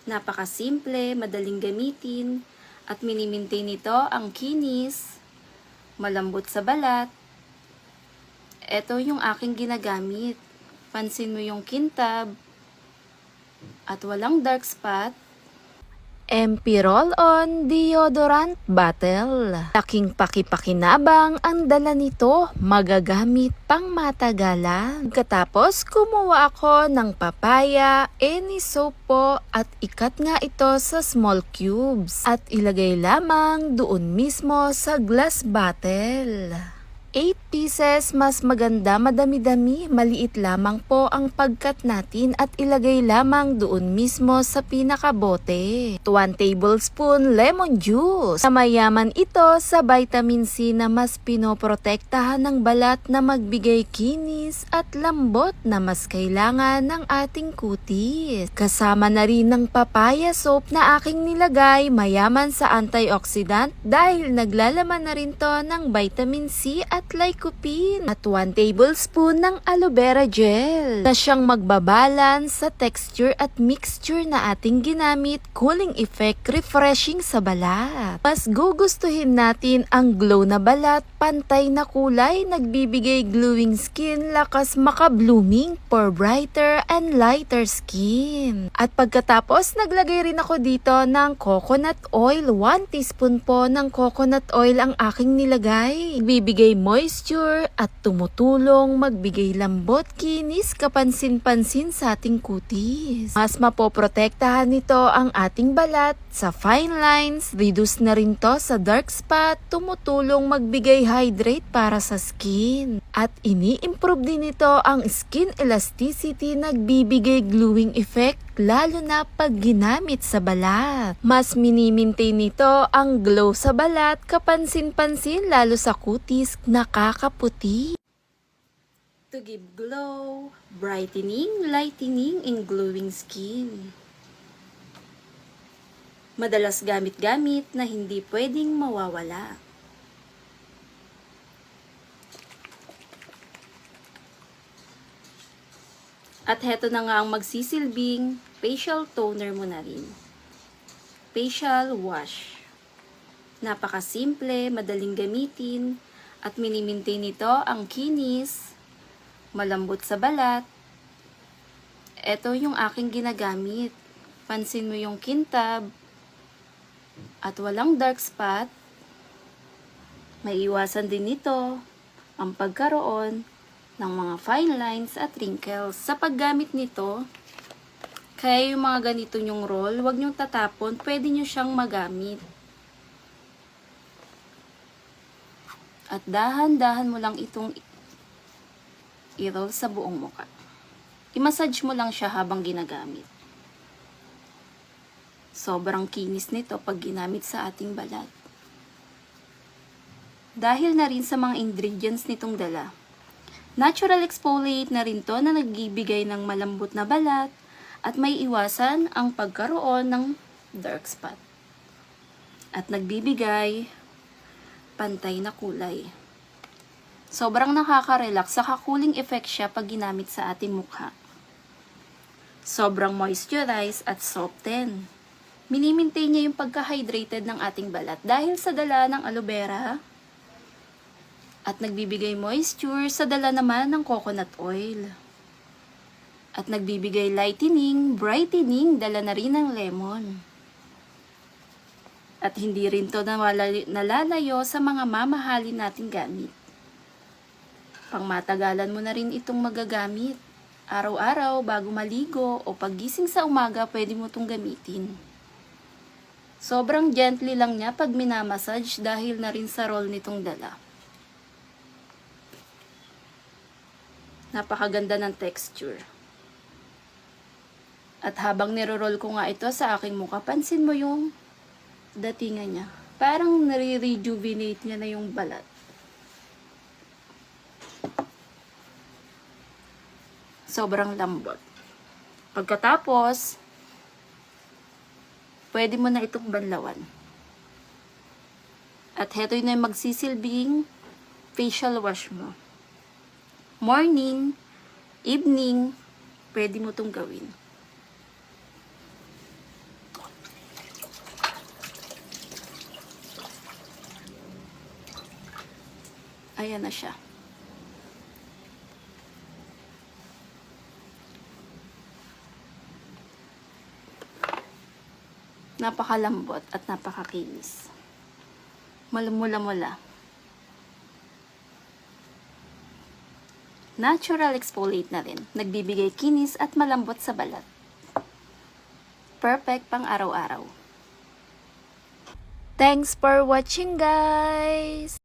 Napakasimple, madaling gamitin, at mini-maintain nito ang kinis, malambot sa balat. Ito yung aking ginagamit. Pansin mo yung kintab, at walang dark spot. MP Roll-On Deodorant Bottle. Laking pakipakinabang ang dala nito, magagamit pang matagalan. Pagkatapos kumuha ako ng papaya, any soap po, at ikat nga ito sa small cubes. At ilagay lamang doon mismo sa glass bottle. 8 pieces, mas maganda, madami-dami, maliit lamang po ang pagkat natin at ilagay lamang doon mismo sa pinakabote. 1 tablespoon lemon juice. Na mayaman ito sa vitamin C na mas pinoprotektahan ng balat na magbigay kinis at lambot na mas kailangan ng ating kutis. Kasama na rin ng papaya soap na aking nilagay, mayaman sa antioxidant dahil naglalaman na rin to ng vitamin C at lycopene. At 1 tablespoon ng aloe vera gel na siyang magbabalance sa texture at mixture na ating ginamit, cooling effect, refreshing sa balat. Mas gugustuhin natin ang glow na balat, pantay na kulay, nagbibigay glowing skin, lakas maka-blooming for brighter and lighter skin. At pagkatapos, naglagay rin ako dito ng coconut oil. 1 teaspoon po ng coconut oil ang aking nilagay. Bibigay moisture at tumutulong magbigay lambot, kinis, kapansin-pansin sa ating kutis. Mas mapoprotektahan nito ang ating balat sa fine lines, reduce na rin to sa dark spot, tumutulong magbigay hydrate para sa skin. At ini-improve din nito ang skin elasticity, nagbibigay glowing effect lalo na pag ginamit sa balat. Mas mini-maintain nito ang glow sa balat, kapansin-pansin lalo sa kutis, nakakaputi. To give glow, brightening, lightening, and glowing skin. Madalas gamit-gamit na hindi pwedeng mawawala. At heto na nga ang magsisilbing facial toner mo na rin. Facial wash. Napakasimple, madaling gamitin, at mini-maintain nito ang kinis, malambot sa balat. Ito yung aking ginagamit. Pansin mo yung kintab, at walang dark spot. Maiiwasan din nito ang pagkaroon ng mga fine lines at wrinkles. Sa paggamit nito, kaya yung mga ganito nyong roll, huwag nyong tatapon, pwede nyo siyang magamit. At dahan-dahan mo lang itong i-roll sa buong mukha. I-massage mo lang siya habang ginagamit. Sobrang kinis nito pag ginamit sa ating balat. Dahil na rin sa mga ingredients nitong dala. Natural exfoliate na rin to na nagbibigay ng malambot na balat at may iwasan ang pagkaroon ng dark spot. At nagbibigay pantay na kulay. Sobrang nakaka-relax, saka cooling effect siya pag ginamit sa ating mukha. Sobrang moisturize at soften. Mini-maintain niya yung pagka-hydrated ng ating balat dahil sa dala ng aloe vera. At nagbibigay moisture sa dala naman ng coconut oil. At nagbibigay lightening, brightening, dala na rin ng lemon. At hindi rin to nalalayo sa mga mamahalin nating gamit. Pangmatagalan mo na rin itong magagamit. Araw-araw, bago maligo o paggising sa umaga, pwede mo itong gamitin. Sobrang gently lang niya pag minamassage dahil na rin sa roll nitong dala. Napakaganda ng texture. At habang niro-roll ko nga ito sa aking mukha, pansin mo yung datingan niya. Parang nare-rejuvenate niya na yung balat. Sobrang lambot. Pagkatapos, pwede mo na itong banlawan. At heto na yung magsisilbing facial wash mo. Morning, evening, pwede mo itong gawin. Ayan na siya. Napakalambot at napakakinis. Mula-mula. Natural exfoliate na rin. Nagbibigay kinis at malambot sa balat. Perfect pang araw-araw. Thanks for watching, guys!